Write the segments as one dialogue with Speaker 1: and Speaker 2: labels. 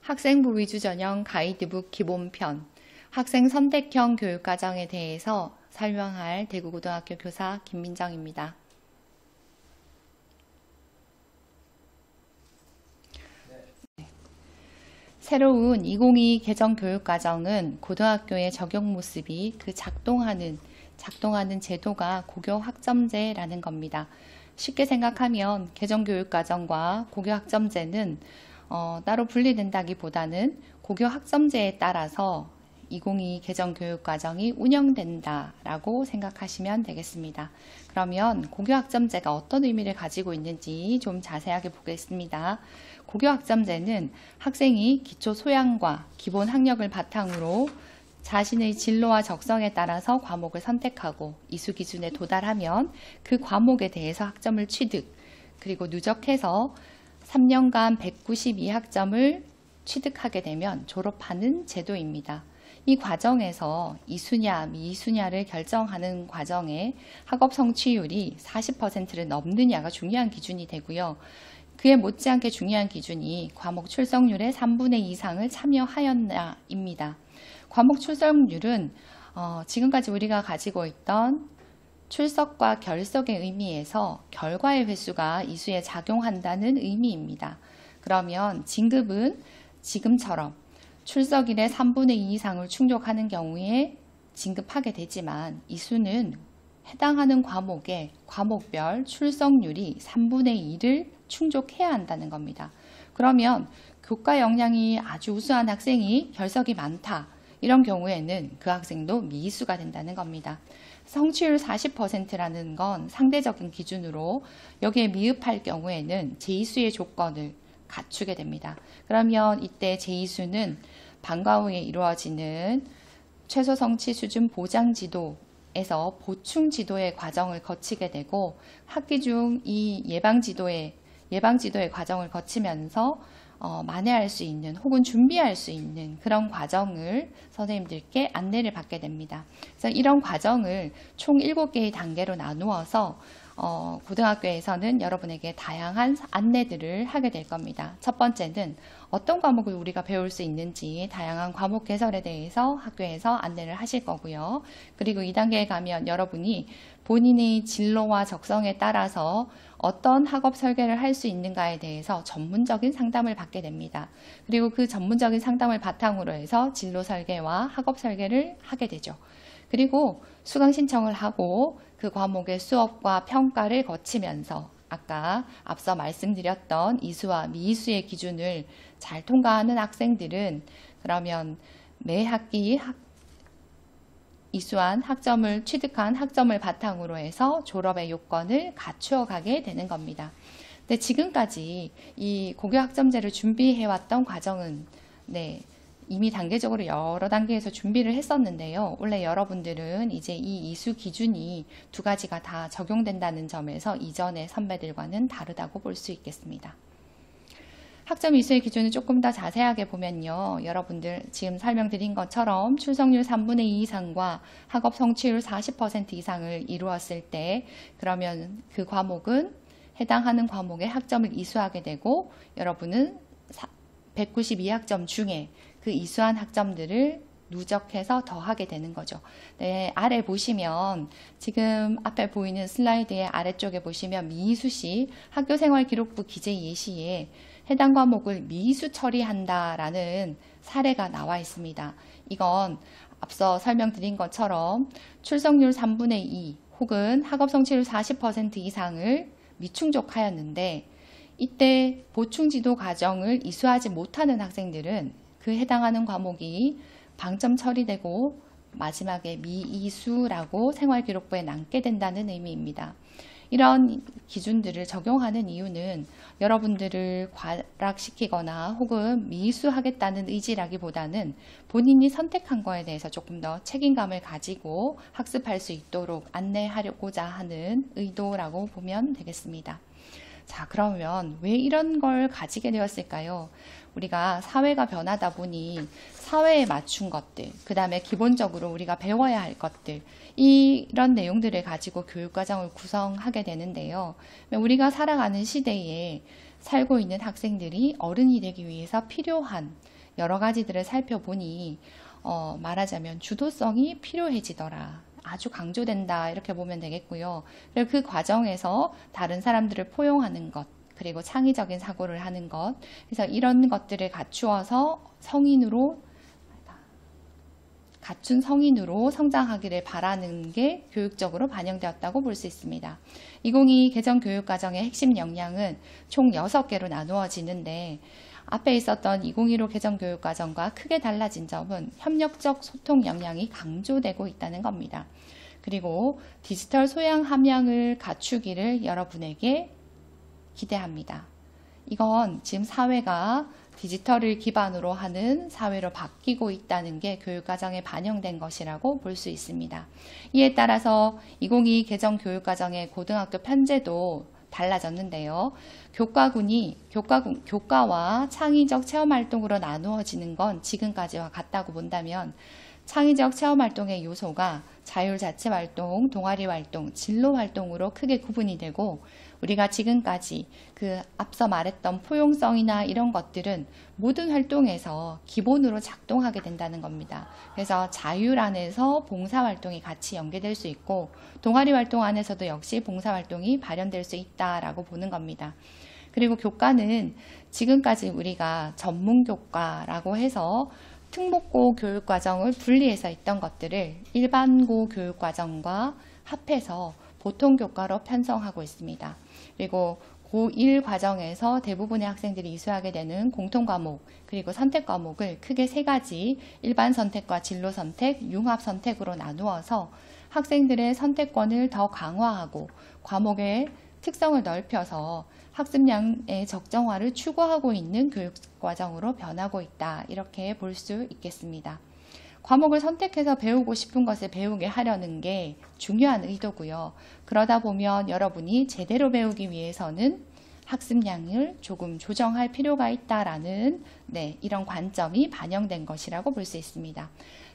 Speaker 1: 학생부 위주 전형 가이드북 기본편, 학생 선택형 교육과정에 대해서 설명할 대구고등학교 교사 김민정입니다. 새로운 2022 개정 교육과정은 고등학교의 적용 모습이 작동하는 제도가 고교학점제라는 겁니다. 쉽게 생각하면 개정교육과정과 고교학점제는 따로 분리된다기보다는 고교학점제에 따라서 2022 개정교육과정이 운영된다라고 생각하시면 되겠습니다. 그러면 고교학점제가 어떤 의미를 가지고 있는지 좀 자세하게 보겠습니다. 고교학점제는 학생이 기초 소양과 기본 학력을 바탕으로 자신의 진로와 적성에 따라서 과목을 선택하고 이수 기준에 도달하면 그 과목에 대해서 학점을 취득, 그리고 누적해서 3년간 192학점을 취득하게 되면 졸업하는 제도입니다. 이 과정에서 이수냐, 미이수냐를 결정하는 과정에 학업 성취율이 40%를 넘느냐가 중요한 기준이 되고요. 그에 못지않게 중요한 기준이 과목 출석률의 3분의 2 이상을 참여하였냐입니다. 과목 출석률은 지금까지 우리가 가지고 있던 출석과 결석의 의미에서 결과의 횟수가 이수에 작용한다는 의미입니다. 그러면 진급은 지금처럼 출석일의 3분의 2 이상을 충족하는 경우에 진급하게 되지만 이수는 해당하는 과목의 과목별 출석률이 3분의 1을 충족해야 한다는 겁니다. 그러면 교과 역량이 아주 우수한 학생이 결석이 많다. 이런 경우에는 그 학생도 미이수가 된다는 겁니다. 성취율 40%라는 건 상대적인 기준으로 여기에 미흡할 경우에는 제2수의 조건을 갖추게 됩니다. 그러면 이때 제2수는 방과 후에 이루어지는 최소 성취 수준 보장 지도에서 보충 지도의 과정을 거치게 되고 학기 중 이 예방 지도의 과정을 거치면서 만회할 수 있는 혹은 준비할 수 있는 그런 과정을 선생님들께 안내를 받게 됩니다. 그래서 이런 과정을 총 7개의 단계로 나누어서 고등학교에서는 여러분에게 다양한 안내들을 하게 될 겁니다. 첫 번째는 어떤 과목을 우리가 배울 수 있는지 다양한 과목 개설에 대해서 학교에서 안내를 하실 거고요. 그리고 2단계에 가면 여러분이 본인의 진로와 적성에 따라서 어떤 학업 설계를 할 수 있는가에 대해서 전문적인 상담을 받게 됩니다. 그리고 그 전문적인 상담을 바탕으로 해서 진로 설계와 학업 설계를 하게 되죠. 그리고 수강 신청을 하고 그 과목의 수업과 평가를 거치면서 아까 앞서 말씀드렸던 이수와 미이수의 기준을 잘 통과하는 학생들은 그러면 매 학기 이수한 학점을 취득한 학점을 바탕으로 해서 졸업의 요건을 갖추어 가게 되는 겁니다. 근데 지금까지 이 고교학점제를 준비해왔던 과정은 이미 단계적으로 여러 단계에서 준비를 했었는데요. 원래 여러분들은 이제 이 이수 기준이 두 가지가 다 적용된다는 점에서 이전의 선배들과는 다르다고 볼 수 있겠습니다. 학점 이수의 기준을 조금 더 자세하게 보면요. 여러분들 지금 설명드린 것처럼 출석률 3분의 2 이상과 학업 성취율 40% 이상을 이루었을 때 그러면 그 과목은 해당하는 과목의 학점을 이수하게 되고 여러분은 192학점 중에 그 이수한 학점들을 누적해서 더하게 되는 거죠. 네, 아래 보시면 지금 앞에 보이는 슬라이드의 아래쪽에 보시면 미이수시 학교생활기록부 기재 예시에 해당 과목을 미이수 처리한다라는 사례가 나와 있습니다. 이건 앞서 설명드린 것처럼 출석률 3분의 2 혹은 학업 성취율 40% 이상을 미충족하였는데 이때 보충지도 과정을 이수하지 못하는 학생들은 그 해당하는 과목이 방점 처리되고 마지막에 미이수라고 생활기록부에 남게 된다는 의미입니다. 이런 기준들을 적용하는 이유는 여러분들을 과락시키거나 혹은 미이수하겠다는 의지라기보다는 본인이 선택한 거에 대해서 조금 더 책임감을 가지고 학습할 수 있도록 안내하려고자 하는 의도라고 보면 되겠습니다. 자, 그러면 왜 이런 걸 가지게 되었을까요? 우리가 사회가 변하다 보니 사회에 맞춘 것들, 그 다음에 기본적으로 우리가 배워야 할 것들, 이런 내용들을 가지고 교육과정을 구성하게 되는데요. 우리가 살아가는 시대에 살고 있는 학생들이 어른이 되기 위해서 필요한 여러 가지들을 살펴보니 말하자면 주도성이 필요해지더라. 아주 강조된다 이렇게 보면 되겠고요. 그리고 그 과정에서 다른 사람들을 포용하는 것, 그리고 창의적인 사고를 하는 것, 그래서 이런 것들을 갖춘 성인으로 성장하기를 바라는 게 교육적으로 반영되었다고 볼 수 있습니다. 2022 개정교육과정의 핵심 역량은 총 6개로 나누어지는데 앞에 있었던 2015 개정교육과정과 크게 달라진 점은 협력적 소통 역량이 강조되고 있다는 겁니다. 그리고 디지털 소양 함량을 갖추기를 여러분에게 기대합니다. 이건 지금 사회가 디지털을 기반으로 하는 사회로 바뀌고 있다는 게 교육과정에 반영된 것이라고 볼 수 있습니다. 이에 따라서 2022 개정교육과정의 고등학교 편제도 달라졌는데요. 교과와 창의적 체험활동으로 나누어지는 건 지금까지와 같다고 본다면 창의적 체험활동의 요소가 자율자치활동, 동아리활동, 진로활동으로 크게 구분이 되고 우리가 지금까지 그 앞서 말했던 포용성이나 이런 것들은 모든 활동에서 기본으로 작동하게 된다는 겁니다. 그래서 자율 안에서 봉사활동이 같이 연계될 수 있고 동아리 활동 안에서도 역시 봉사활동이 발현될 수 있다라고 보는 겁니다. 그리고 교과는 지금까지 우리가 전문교과라고 해서 특목고 교육과정을 분리해서 있던 것들을 일반고 교육과정과 합해서 보통교과로 편성하고 있습니다. 그리고 고1 과정에서 대부분의 학생들이 이수하게 되는 공통과목 그리고 선택과목을 크게 3가지 일반 선택과 진로 선택, 융합 선택으로 나누어서 학생들의 선택권을 더 강화하고 과목의 특성을 넓혀서 학습량의 적정화를 추구하고 있는 교육과정으로 변하고 있다. 이렇게 볼 수 있겠습니다. 과목을 선택해서 배우고 싶은 것을 배우게 하려는 게 중요한 의도고요. 그러다 보면 여러분이 제대로 배우기 위해서는 학습량을 조금 조정할 필요가 있다라는 이런 관점이 반영된 것이라고 볼 수 있습니다.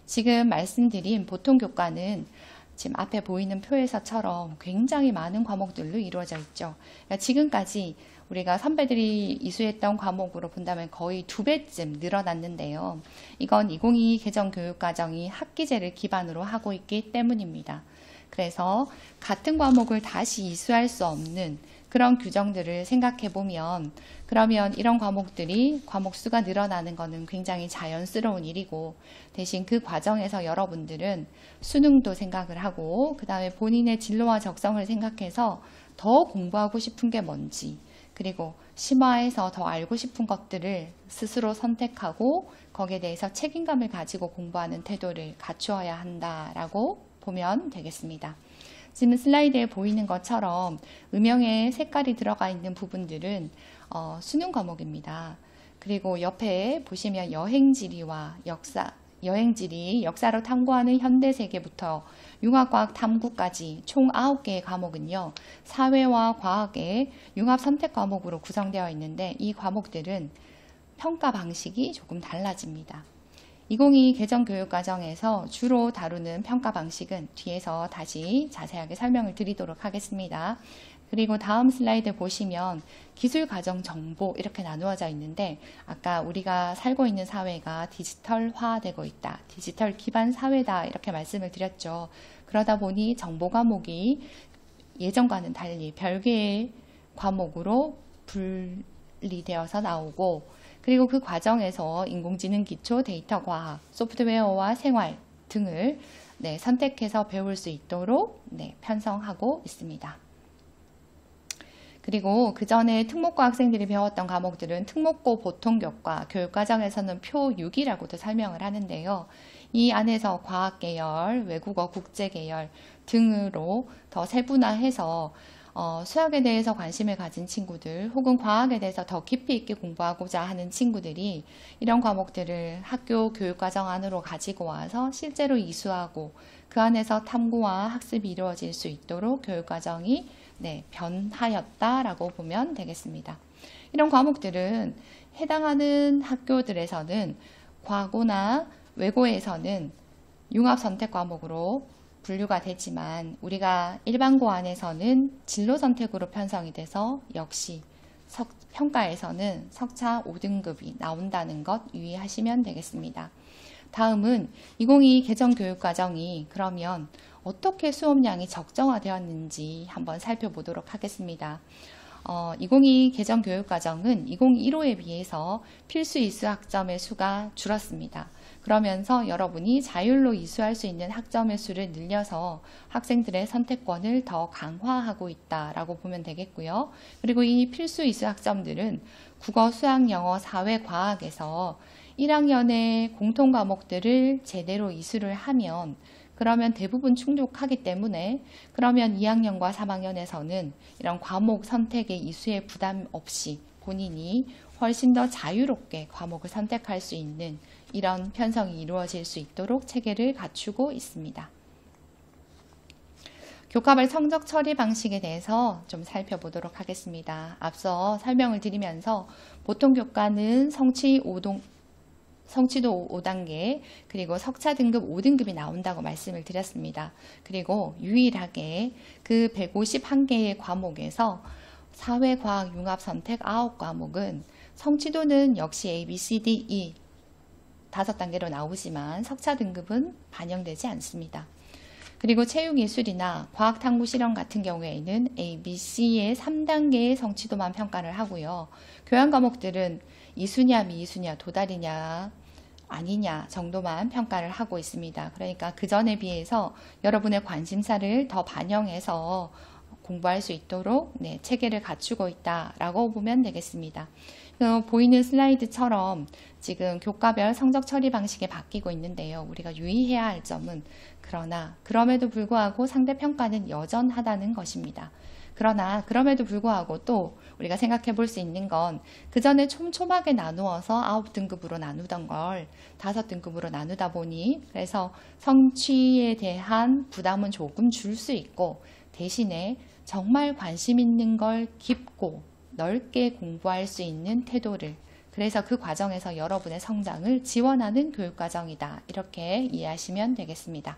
Speaker 1: 지금 말씀드린 보통교과는 지금 앞에 보이는 표에서처럼 굉장히 많은 과목들로 이루어져 있죠. 그러니까 지금까지 우리가 선배들이 이수했던 과목으로 본다면 거의 2배쯤 늘어났는데요. 이건 2022 개정교육과정이 학기제를 기반으로 하고 있기 때문입니다. 그래서 같은 과목을 다시 이수할 수 없는 그런 규정들을 생각해 보면 그러면 이런 과목들이 과목 수가 늘어나는 것은 굉장히 자연스러운 일이고 대신 그 과정에서 여러분들은 수능도 생각을 하고 그 다음에 본인의 진로와 적성을 생각해서 더 공부하고 싶은 게 뭔지 그리고 심화해서 더 알고 싶은 것들을 스스로 선택하고 거기에 대해서 책임감을 가지고 공부하는 태도를 갖추어야 한다라고 보면 되겠습니다. 지금 슬라이드에 보이는 것처럼 음영에 색깔이 들어가 있는 부분들은 수능 과목입니다. 그리고 옆에 보시면 여행지리와 역사로 탐구하는 현대세계부터 융합과학 탐구까지 총 9개의 과목은요. 사회와 과학의 융합 선택 과목으로 구성되어 있는데 이 과목들은 평가 방식이 조금 달라집니다. 2022 개정교육과정에서 주로 다루는 평가 방식은 뒤에서 다시 자세하게 설명을 드리도록 하겠습니다. 그리고 다음 슬라이드 보시면 기술과정 정보 이렇게 나누어져 있는데 아까 우리가 살고 있는 사회가 디지털화되고 있다. 디지털 기반 사회다 이렇게 말씀을 드렸죠. 그러다 보니 정보 과목이 예전과는 달리 별개의 과목으로 분리되어서 나오고 그리고 그 과정에서 인공지능 기초 데이터 과학, 소프트웨어와 생활 등을 선택해서 배울 수 있도록 편성하고 있습니다. 그리고 그 전에 특목고 학생들이 배웠던 과목들은 특목고 보통교과, 교육과정에서는 표 6이라고도 설명을 하는데요. 이 안에서 과학계열, 외국어, 국제계열 등으로 더 세분화해서 수학에 대해서 관심을 가진 친구들 혹은 과학에 대해서 더 깊이 있게 공부하고자 하는 친구들이 이런 과목들을 학교 교육과정 안으로 가지고 와서 실제로 이수하고 그 안에서 탐구와 학습이 이루어질 수 있도록 교육과정이 변하였다라고 보면 되겠습니다. 이런 과목들은 해당하는 학교들에서는 과고나 외고에서는 융합선택 과목으로 분류가 되지만 우리가 일반고 안에서는 진로 선택으로 편성이 돼서 역시 평가에서는 석차 5등급이 나온다는 것 유의하시면 되겠습니다. 다음은 2022 개정교육과정이 그러면 어떻게 수업량이 적정화되었는지 한번 살펴보도록 하겠습니다. 2022 개정교육과정은 2015에 비해서 필수 이수 학점의 수가 줄었습니다. 그러면서 여러분이 자율로 이수할 수 있는 학점의 수를 늘려서 학생들의 선택권을 더 강화하고 있다라고 보면 되겠고요. 그리고 이 필수 이수 학점들은 국어, 수학, 영어, 사회, 과학에서 1학년의 공통 과목들을 제대로 이수를 하면 그러면 대부분 충족하기 때문에 그러면 2학년과 3학년에서는 이런 과목 선택의 이수의 부담 없이 본인이 훨씬 더 자유롭게 과목을 선택할 수 있는 이런 편성이 이루어질 수 있도록 체계를 갖추고 있습니다. 교과별 성적 처리 방식에 대해서 좀 살펴보도록 하겠습니다. 앞서 설명을 드리면서 보통 교과는 성취도 5단계 그리고 석차 등급 5등급이 나온다고 말씀을 드렸습니다. 그리고 유일하게 그 151개의 과목에서 사회, 과학, 융합 선택 9과목은 성취도는 역시 A, B, C, D, E 5단계로 나오지만 석차 등급은 반영되지 않습니다. 그리고 체육예술이나 과학탐구 실험 같은 경우에는 A, B, C의 3단계의 성취도만 평가를 하고요. 교양 과목들은 이수냐, 미이수냐, 도달이냐, 아니냐 정도만 평가를 하고 있습니다. 그러니까 그 전에 비해서 여러분의 관심사를 더 반영해서 공부할 수 있도록 체계를 갖추고 있다라고 보면 되겠습니다. 보이는 슬라이드처럼 지금 교과별 성적 처리 방식이 바뀌고 있는데요. 우리가 유의해야 할 점은 그럼에도 불구하고 상대평가는 여전하다는 것입니다. 그럼에도 불구하고 또 우리가 생각해 볼 수 있는 건 그 전에 촘촘하게 나누어서 9등급으로 나누던 걸 5등급으로 나누다 보니 그래서 성취에 대한 부담은 조금 줄 수 있고 대신에 정말 관심 있는 걸 깊고 넓게 공부할 수 있는 태도를 그래서 그 과정에서 여러분의 성장을 지원하는 교육과정이다. 이렇게 이해하시면 되겠습니다.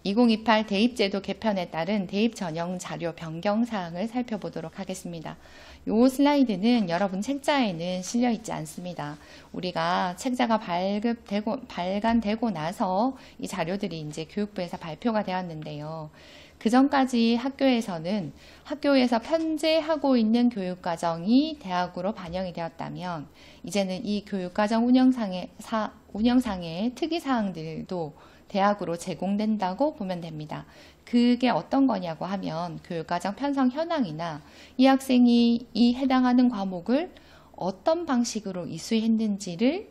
Speaker 1: 2028 대입제도 개편에 따른 대입 전형 자료 변경 사항을 살펴보도록 하겠습니다. 이 슬라이드는 여러분 책자에는 실려 있지 않습니다. 우리가 책자가 발간되고 나서 이 자료들이 이제 교육부에서 발표가 되었는데요. 그 전까지 학교에서 편제하고 있는 교육과정이 대학으로 반영이 되었다면 이제는 이 교육과정 운영상의 특이사항들도 대학으로 제공된다고 보면 됩니다. 그게 어떤 거냐고 하면 교육과정 편성 현황이나 이 학생이 이 해당하는 과목을 어떤 방식으로 이수했는지를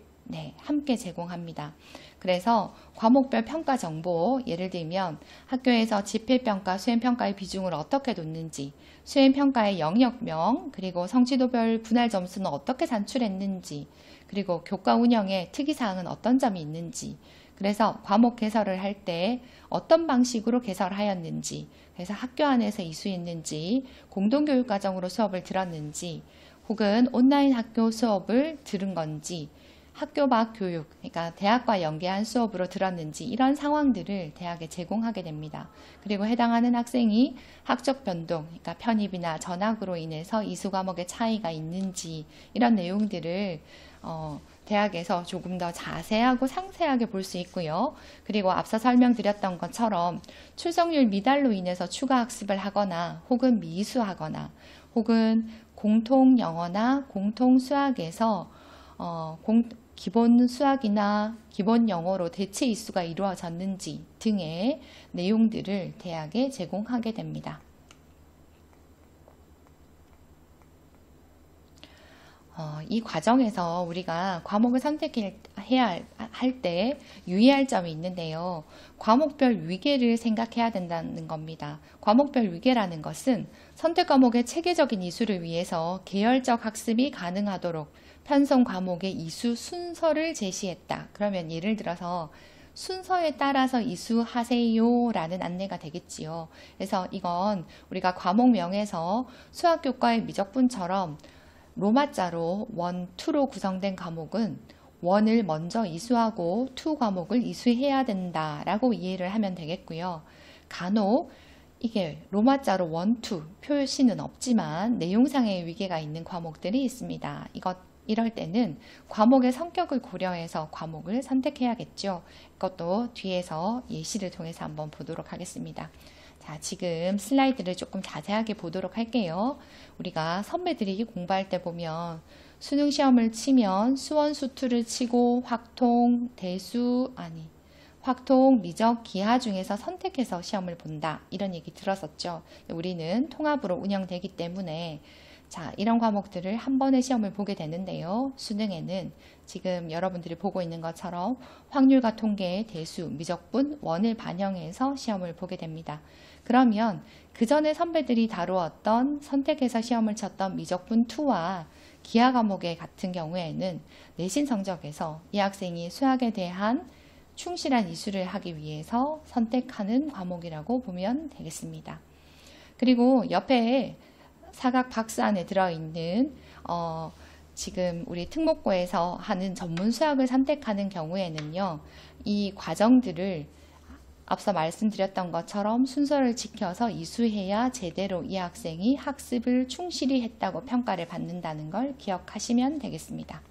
Speaker 1: 함께 제공합니다. 그래서 과목별 평가 정보, 예를 들면 학교에서 집회평가, 수행평가의 비중을 어떻게 뒀는지, 수행평가의 영역명, 그리고 성취도별 분할 점수는 어떻게 산출했는지, 그리고 교과 운영의 특이사항은 어떤 점이 있는지, 그래서 과목 개설을 할 때 어떤 방식으로 개설하였는지, 그래서 학교 안에서 이수했는지, 공동교육과정으로 수업을 들었는지, 혹은 온라인 학교 수업을 들은 건지, 학교 밖 교육, 그러니까 대학과 연계한 수업으로 들었는지 이런 상황들을 대학에 제공하게 됩니다. 그리고 해당하는 학생이 학적 변동, 그러니까 편입이나 전학으로 인해서 이수 과목의 차이가 있는지 이런 내용들을 대학에서 조금 더 자세하고 상세하게 볼 수 있고요. 그리고 앞서 설명드렸던 것처럼 출석률 미달로 인해서 추가 학습을 하거나 혹은 미수하거나 혹은 공통 영어나 공통 수학에서 기본 수학이나 기본 영어로 대체 이수가 이루어졌는지 등의 내용들을 대학에 제공하게 됩니다. 이 과정에서 우리가 과목을 선택해야 할 때 유의할 점이 있는데요. 과목별 위계를 생각해야 된다는 겁니다. 과목별 위계라는 것은 선택 과목의 체계적인 이수를 위해서 계열적 학습이 가능하도록 편성 과목의 이수 순서를 제시했다. 그러면 예를 들어서 순서에 따라서 이수하세요 라는 안내가 되겠지요. 그래서 이건 우리가 과목명에서 수학교과의 미적분처럼 로마자로 1, 2로 구성된 과목은 1을 먼저 이수하고 2 과목을 이수해야 된다라고 이해를 하면 되겠고요. 간혹 이게 로마자로 1, 2 표시는 없지만 내용상의 위계가 있는 과목들이 있습니다. 이럴 때는 과목의 성격을 고려해서 과목을 선택해야겠죠. 이것도 뒤에서 예시를 통해서 한번 보도록 하겠습니다. 자, 지금 슬라이드를 조금 자세하게 보도록 할게요. 우리가 선배들이 공부할 때 보면 수능 시험을 치면 수원수투를 치고 확통, 미적, 기하 중에서 선택해서 시험을 본다. 이런 얘기 들었었죠. 우리는 통합으로 운영되기 때문에 자, 이런 과목들을 한 번에 시험을 보게 되는데요. 수능에는 지금 여러분들이 보고 있는 것처럼 확률과 통계, 대수, 미적분, 원을 반영해서 시험을 보게 됩니다. 그러면 그 전에 선배들이 다루었던 선택해서 시험을 쳤던 미적분 2와 기하 과목의 같은 경우에는 내신 성적에서 이 학생이 수학에 대한 충실한 이수를 하기 위해서 선택하는 과목이라고 보면 되겠습니다. 그리고 옆에 사각 박스 안에 들어있는 지금 우리 특목고에서 하는 전문 수학을 선택하는 경우에는요. 이 과정들을 앞서 말씀드렸던 것처럼 순서를 지켜서 이수해야 제대로 이 학생이 학습을 충실히 했다고 평가를 받는다는 걸 기억하시면 되겠습니다.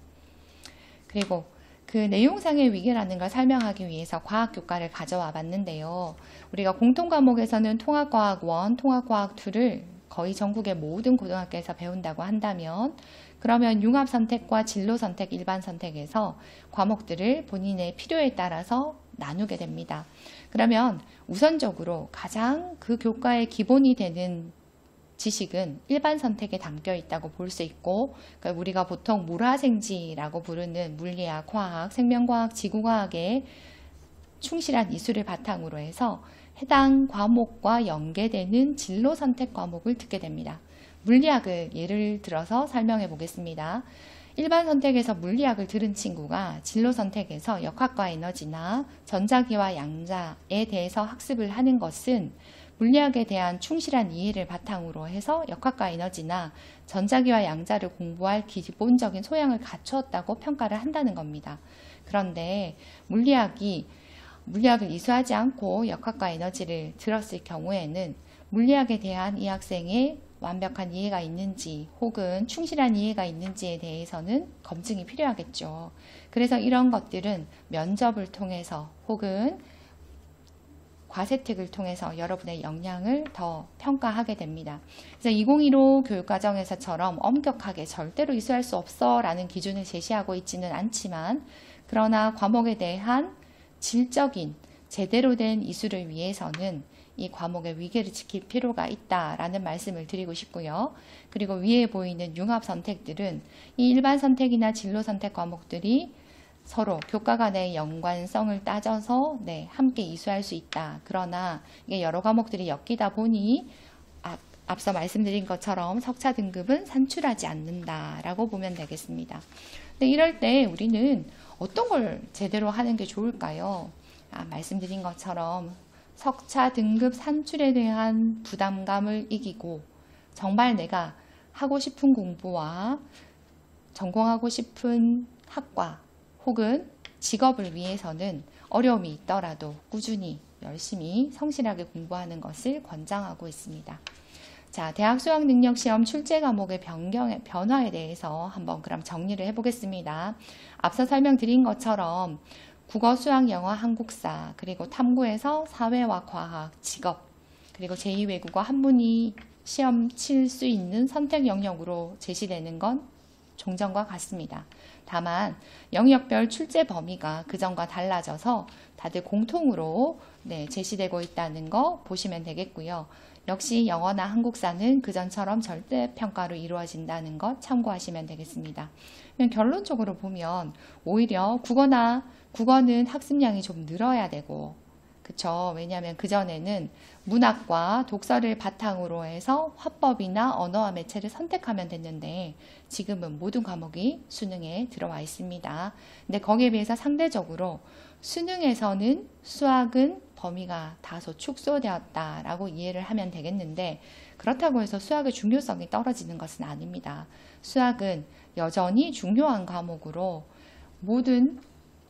Speaker 1: 그리고 그 내용상의 위계라는 걸 설명하기 위해서 과학교과를 가져와 봤는데요. 우리가 공통과목에서는 통합과학 1, 통합과학 2를 거의 전국의 모든 고등학교에서 배운다고 한다면 그러면 융합선택과 진로선택, 일반선택에서 과목들을 본인의 필요에 따라서 나누게 됩니다. 그러면 우선적으로 가장 그 교과의 기본이 되는 지식은 일반 선택에 담겨 있다고 볼 수 있고 그러니까 우리가 보통 물화생지라고 부르는 물리학, 화학, 생명과학, 지구과학의 충실한 이수를 바탕으로 해서 해당 과목과 연계되는 진로 선택 과목을 듣게 됩니다. 물리학을 예를 들어서 설명해 보겠습니다. 일반 선택에서 물리학을 들은 친구가 진로 선택에서 역학과 에너지나 전자기와 양자에 대해서 학습을 하는 것은 물리학에 대한 충실한 이해를 바탕으로 해서 역학과 에너지나 전자기와 양자를 공부할 기본적인 소양을 갖추었다고 평가를 한다는 겁니다. 그런데 물리학을 이수하지 않고 역학과 에너지를 들었을 경우에는 물리학에 대한 이 학생의 완벽한 이해가 있는지 혹은 충실한 이해가 있는지에 대해서는 검증이 필요하겠죠. 그래서 이런 것들은 면접을 통해서 혹은 과세특을 통해서 여러분의 역량을 더 평가하게 됩니다. 그래서 2015 교육과정에서처럼 엄격하게 절대로 이수할 수 없어 라는 기준을 제시하고 있지는 않지만 그러나 과목에 대한 질적인 제대로 된 이수를 위해서는 이 과목의 위계를 지킬 필요가 있다라는 말씀을 드리고 싶고요. 그리고 위에 보이는 융합 선택들은 이 일반 선택이나 진로 선택 과목들이 서로 교과 간의 연관성을 따져서 함께 이수할 수 있다. 그러나 이게 여러 과목들이 엮이다 보니 앞서 말씀드린 것처럼 석차 등급은 산출하지 않는다라고 보면 되겠습니다. 근데 이럴 때 우리는 어떤 걸 제대로 하는 게 좋을까요? 말씀드린 것처럼 석차 등급 산출에 대한 부담감을 이기고 정말 내가 하고 싶은 공부와 전공하고 싶은 학과 혹은 직업을 위해서는 어려움이 있더라도 꾸준히 열심히 성실하게 공부하는 것을 권장하고 있습니다. 자, 대학 수학능력시험 출제 과목의 변화에 대해서 한번 그럼 정리를 해보겠습니다. 앞서 설명드린 것처럼 국어, 수학, 영어, 한국사, 그리고 탐구에서 사회와 과학, 직업, 그리고 제2외국어 한문이 시험 칠 수 있는 선택 영역으로 제시되는 건 종전과 같습니다. 다만 영역별 출제 범위가 그전과 달라져서 다들 공통으로 제시되고 있다는 거 보시면 되겠고요. 역시 영어나 한국사는 그전처럼 절대평가로 이루어진다는 것 참고하시면 되겠습니다. 결론적으로 보면 오히려 국어는 학습량이 좀 늘어야 되고 그쵸? 왜냐하면 그전에는 문학과 독서를 바탕으로 해서 화법이나 언어와 매체를 선택하면 됐는데 지금은 모든 과목이 수능에 들어와 있습니다. 근데 거기에 비해서 상대적으로 수능에서는 수학은 범위가 다소 축소되었다라고 이해를 하면 되겠는데 그렇다고 해서 수학의 중요성이 떨어지는 것은 아닙니다. 수학은 여전히 중요한 과목으로 모든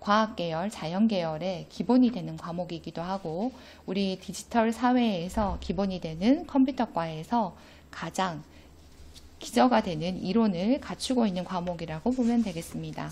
Speaker 1: 과학계열, 자연계열의 기본이 되는 과목이기도 하고 우리 디지털 사회에서 기본이 되는 컴퓨터과에서 가장 기저가 되는 이론을 갖추고 있는 과목이라고 보면 되겠습니다.